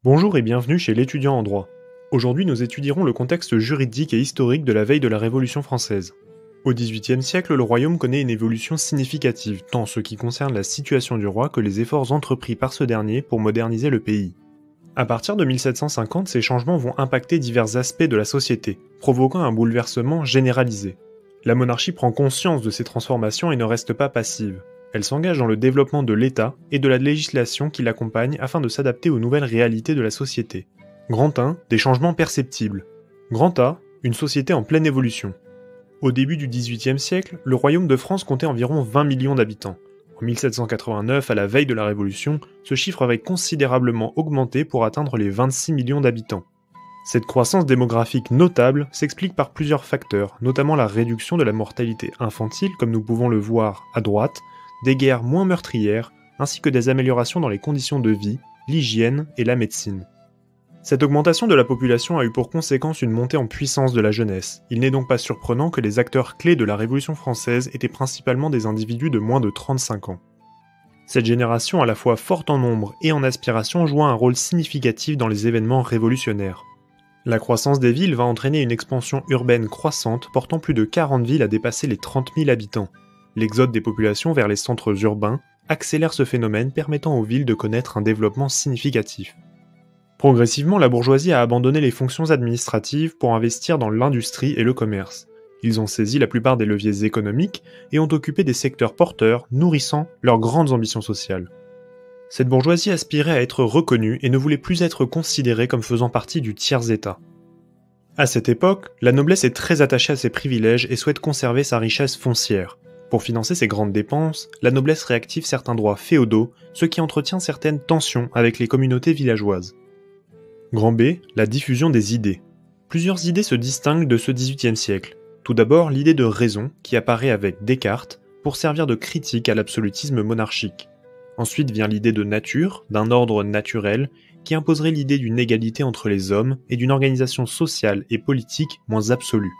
Bonjour et bienvenue chez l'étudiant en droit. Aujourd'hui, nous étudierons le contexte juridique et historique de la veille de la Révolution française. Au XVIIIe siècle, le royaume connaît une évolution significative, tant en ce qui concerne la situation du roi que les efforts entrepris par ce dernier pour moderniser le pays. À partir de 1750, ces changements vont impacter divers aspects de la société, provoquant un bouleversement généralisé. La monarchie prend conscience de ces transformations et ne reste pas passive. Elle s'engage dans le développement de l'État et de la législation qui l'accompagne afin de s'adapter aux nouvelles réalités de la société. Grand 1, des changements perceptibles. Grand A, une société en pleine évolution. Au début du XVIIIe siècle, le royaume de France comptait environ 20 millions d'habitants. En 1789, à la veille de la Révolution, ce chiffre avait considérablement augmenté pour atteindre les 26 millions d'habitants. Cette croissance démographique notable s'explique par plusieurs facteurs, notamment la réduction de la mortalité infantile, comme nous pouvons le voir à droite, des guerres moins meurtrières, ainsi que des améliorations dans les conditions de vie, l'hygiène et la médecine. Cette augmentation de la population a eu pour conséquence une montée en puissance de la jeunesse. Il n'est donc pas surprenant que les acteurs clés de la Révolution française étaient principalement des individus de moins de 35 ans. Cette génération à la fois forte en nombre et en aspiration joua un rôle significatif dans les événements révolutionnaires. La croissance des villes va entraîner une expansion urbaine croissante portant plus de 40 villes à dépasser les 30 000 habitants. L'exode des populations vers les centres urbains accélère ce phénomène permettant aux villes de connaître un développement significatif. Progressivement, la bourgeoisie a abandonné les fonctions administratives pour investir dans l'industrie et le commerce. Ils ont saisi la plupart des leviers économiques et ont occupé des secteurs porteurs nourrissant leurs grandes ambitions sociales. Cette bourgeoisie aspirait à être reconnue et ne voulait plus être considérée comme faisant partie du tiers-état. À cette époque, la noblesse est très attachée à ses privilèges et souhaite conserver sa richesse foncière. Pour financer ses grandes dépenses, la noblesse réactive certains droits féodaux, ce qui entretient certaines tensions avec les communautés villageoises. Grand B, la diffusion des idées. Plusieurs idées se distinguent de ce XVIIIe siècle. Tout d'abord, l'idée de raison, qui apparaît avec Descartes, pour servir de critique à l'absolutisme monarchique. Ensuite vient l'idée de nature, d'un ordre naturel, qui imposerait l'idée d'une égalité entre les hommes et d'une organisation sociale et politique moins absolue.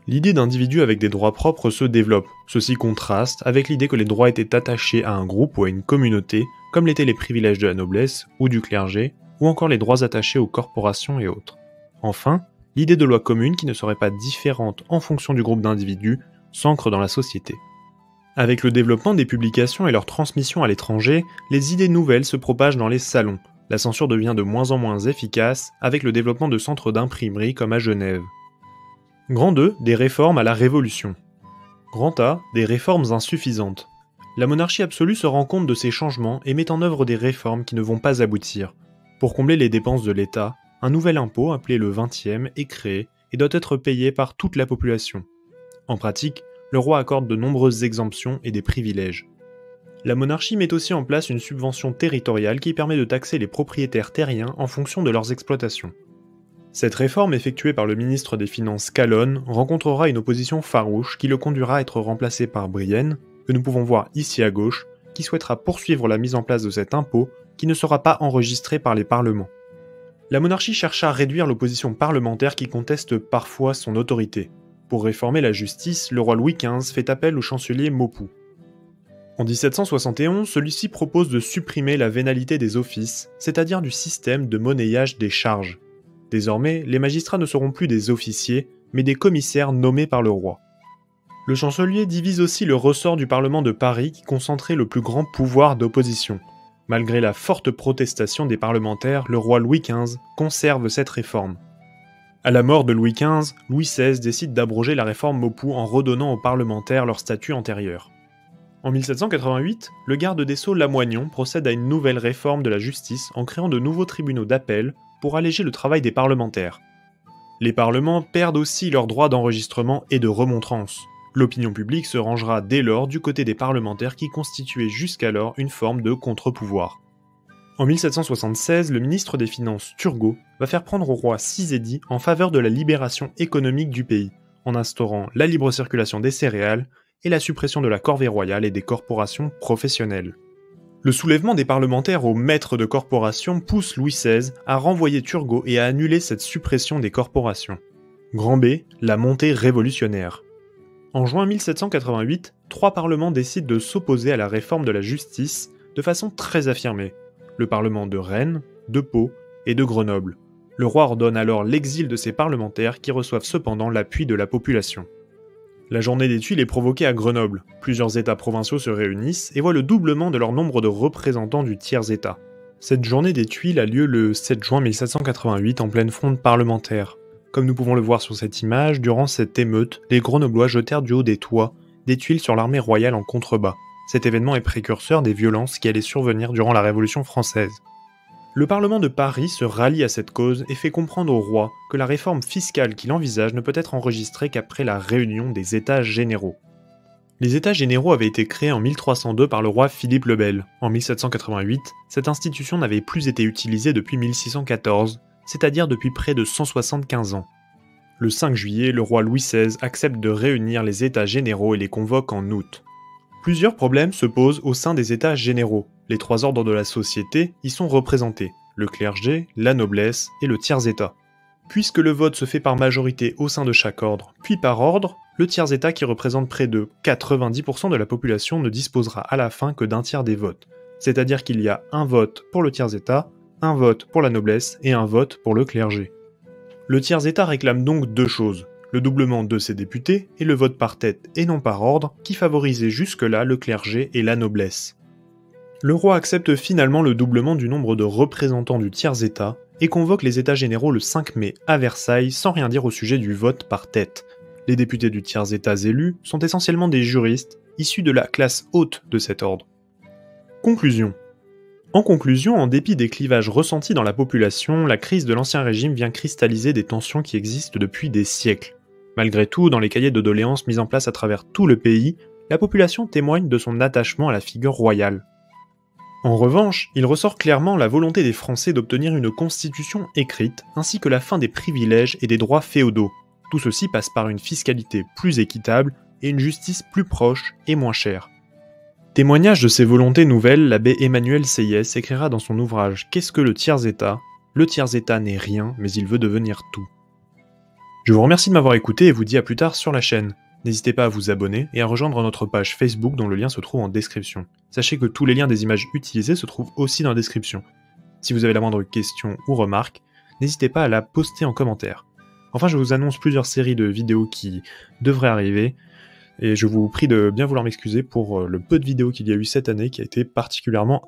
L'idée d'individu avec des droits propres se développe. Ceci contraste avec l'idée que les droits étaient attachés à un groupe ou à une communauté, comme l'étaient les privilèges de la noblesse ou du clergé, ou encore les droits attachés aux corporations et autres. Enfin, l'idée de loi commune qui ne serait pas différente en fonction du groupe d'individus s'ancre dans la société. Avec le développement des publications et leur transmission à l'étranger, les idées nouvelles se propagent dans les salons. La censure devient de moins en moins efficace avec le développement de centres d'imprimerie comme à Genève. Grand 2, des réformes à la Révolution. Grand A, des réformes insuffisantes. La monarchie absolue se rend compte de ces changements et met en œuvre des réformes qui ne vont pas aboutir. Pour combler les dépenses de l'État, un nouvel impôt appelé le 20e est créé et doit être payé par toute la population. En pratique, le roi accorde de nombreuses exemptions et des privilèges. La monarchie met aussi en place une subvention territoriale qui permet de taxer les propriétaires terriens en fonction de leurs exploitations. Cette réforme effectuée par le ministre des Finances Calonne rencontrera une opposition farouche qui le conduira à être remplacé par Brienne, que nous pouvons voir ici à gauche, qui souhaitera poursuivre la mise en place de cet impôt qui ne sera pas enregistré par les parlements. La monarchie chercha à réduire l'opposition parlementaire qui conteste parfois son autorité. Pour réformer la justice, le roi Louis XV fait appel au chancelier Maupoux. En 1771, celui-ci propose de supprimer la vénalité des offices, c'est-à-dire du système de monnayage des charges. Désormais, les magistrats ne seront plus des officiers, mais des commissaires nommés par le roi. Le chancelier divise aussi le ressort du Parlement de Paris qui concentrait le plus grand pouvoir d'opposition. Malgré la forte protestation des parlementaires, le roi Louis XV conserve cette réforme. À la mort de Louis XV, Louis XVI décide d'abroger la réforme Maupoux en redonnant aux parlementaires leur statut antérieur. En 1788, le garde des Sceaux Lamoignon procède à une nouvelle réforme de la justice en créant de nouveaux tribunaux d'appel pour alléger le travail des parlementaires. Les parlements perdent aussi leur droit d'enregistrement et de remontrance. L'opinion publique se rangera dès lors du côté des parlementaires qui constituaient jusqu'alors une forme de contre-pouvoir. En 1776, le ministre des Finances Turgot va faire prendre au roi 6 édits en faveur de la libération économique du pays, en instaurant la libre circulation des céréales et la suppression de la corvée royale et des corporations professionnelles. Le soulèvement des parlementaires aux maîtres de corporation pousse Louis XVI à renvoyer Turgot et à annuler cette suppression des corporations. Grand B, la montée révolutionnaire. En juin 1788, 3 parlements décident de s'opposer à la réforme de la justice de façon très affirmée. Le parlement de Rennes, de Pau et de Grenoble. Le roi ordonne alors l'exil de ses parlementaires qui reçoivent cependant l'appui de la population. La journée des Tuiles est provoquée à Grenoble. Plusieurs États provinciaux se réunissent et voient le doublement de leur nombre de représentants du tiers-État. Cette journée des Tuiles a lieu le 7 juin 1788 en pleine fronde parlementaire. Comme nous pouvons le voir sur cette image, durant cette émeute, les Grenoblois jetèrent du haut des toits des tuiles sur l'armée royale en contrebas. Cet événement est précurseur des violences qui allaient survenir durant la Révolution française. Le Parlement de Paris se rallie à cette cause et fait comprendre au roi que la réforme fiscale qu'il envisage ne peut être enregistrée qu'après la réunion des États généraux. Les États généraux avaient été créés en 1302 par le roi Philippe le Bel. En 1788, cette institution n'avait plus été utilisée depuis 1614, c'est-à-dire depuis près de 175 ans. Le 5 juillet, le roi Louis XVI accepte de réunir les États généraux et les convoque en août. Plusieurs problèmes se posent au sein des États généraux. Les trois ordres de la société y sont représentés, le clergé, la noblesse et le tiers-État. Puisque le vote se fait par majorité au sein de chaque ordre, puis par ordre, le tiers-État qui représente près de 90% de la population ne disposera à la fin que d'un tiers des votes. C'est-à-dire qu'il y a un vote pour le tiers-État, un vote pour la noblesse et un vote pour le clergé. Le tiers-État réclame donc deux choses, le doublement de ses députés et le vote par tête et non par ordre, qui favorisait jusque-là le clergé et la noblesse. Le roi accepte finalement le doublement du nombre de représentants du tiers-État et convoque les États généraux le 5 mai à Versailles sans rien dire au sujet du vote par tête. Les députés du tiers-État élus sont essentiellement des juristes, issus de la classe haute de cet ordre. Conclusion. En conclusion, en dépit des clivages ressentis dans la population, la crise de l'Ancien Régime vient cristalliser des tensions qui existent depuis des siècles. Malgré tout, dans les cahiers de doléances mis en place à travers tout le pays, la population témoigne de son attachement à la figure royale. En revanche, il ressort clairement la volonté des Français d'obtenir une constitution écrite, ainsi que la fin des privilèges et des droits féodaux. Tout ceci passe par une fiscalité plus équitable et une justice plus proche et moins chère. Témoignage de ces volontés nouvelles, l'abbé Emmanuel Seyès écrira dans son ouvrage « Qu'est-ce que le tiers-État ? Le tiers-État n'est rien, mais il veut devenir tout ». Je vous remercie de m'avoir écouté et vous dis à plus tard sur la chaîne. N'hésitez pas à vous abonner et à rejoindre notre page Facebook dont le lien se trouve en description. Sachez que tous les liens des images utilisées se trouvent aussi dans la description. Si vous avez la moindre question ou remarque, n'hésitez pas à la poster en commentaire. Enfin, je vous annonce plusieurs séries de vidéos qui devraient arriver, et je vous prie de bien vouloir m'excuser pour le peu de vidéos qu'il y a eu cette année qui a été particulièrement